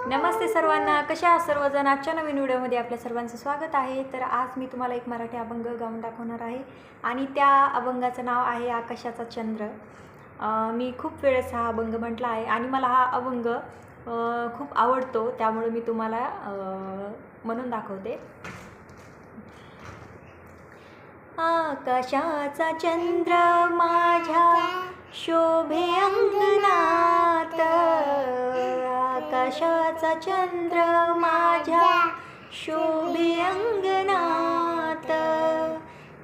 नमस्ते सर्वांना, कशा आहात सर्वजण। आजच्या नवीन व्हिडिओमध्ये आपल्या सर्वांचं स्वागत आहे। तर आज मी तुम्हाला एक मराठी अभंग गाऊन दाखवणार आहे आणि त्या अभंगाचं नाव आहे आकाशाचा चंद्र। मी खूप वेळेस हा अभंग म्हटला आहे आणि मला हा अभंग खूप आवडतो, त्यामुळे मी तुम्हाला म्हणून दाखवते। आकाशाचा चंद्र माझ्या शोभे अंगणात, आकाशाचा चंद्र माझ्या शोभे अंगणात,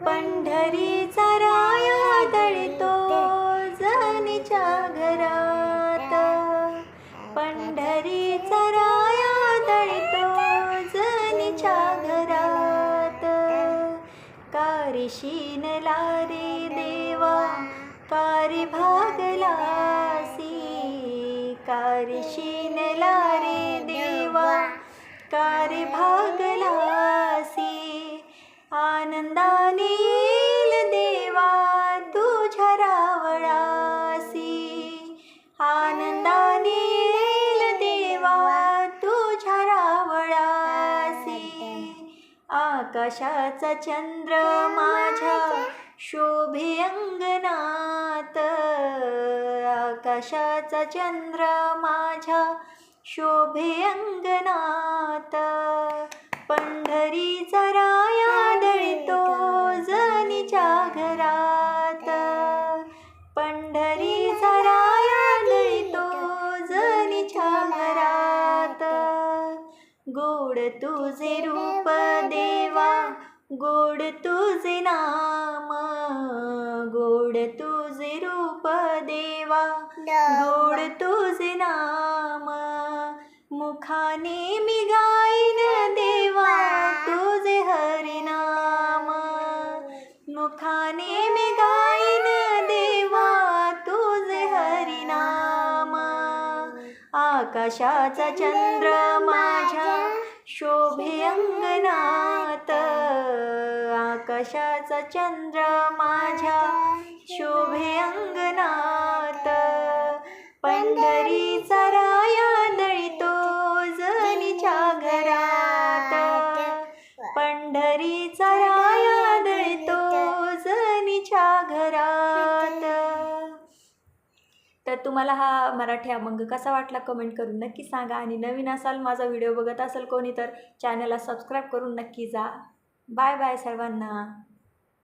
पंढरीचा राया दळतो जनीच्या घरात, पंढरीचा राया दळतो जनीच्या घरात। कारी शीनला रे देवा कारी भागलासी, कारी शीनला रे देवा कारी भागलासी, आनंदाने येईल देवा तुझ्या रावळासी, आनंदाने येईल देवा तुझ्या रावळासी। आकाशाचा चंद्र माझ्या शोभे अंगणात, आकाशाचा चंद्र माझ्या शोभे अंगणात, पंढरीचा राया दळतो जनीच्या घरात, पंढरीचा राया दळतो जनीच्या घरात। गोड तुझे रूप देवा गोड तुझे नाम, गोड तुझे रूप देवा गोड तुझे नाम, मुखाने मी गाईन देवा तुझे हरिनाम, मुखाने मी गाईन देवा तुझे हरिनाम। आकाशाचा चंद्र माझ्या शोभे अंगणात, आकाशाचा चंद्र माझ्या शोभे अंगणात, पंढरीचा राया दळतो जनीच्या घरात, पंढरीचा राया दळतो जनीच्या घरात। तर तुम्हाला हा मराठी अभंग कसा वाटला कमेंट करून नक्की सांगा आणि नवीन असाल माझा व्हिडिओ बघत असेल कोणी तर चॅनलला सबस्क्राईब करून नक्की जा। बाय बाय सर्वांना।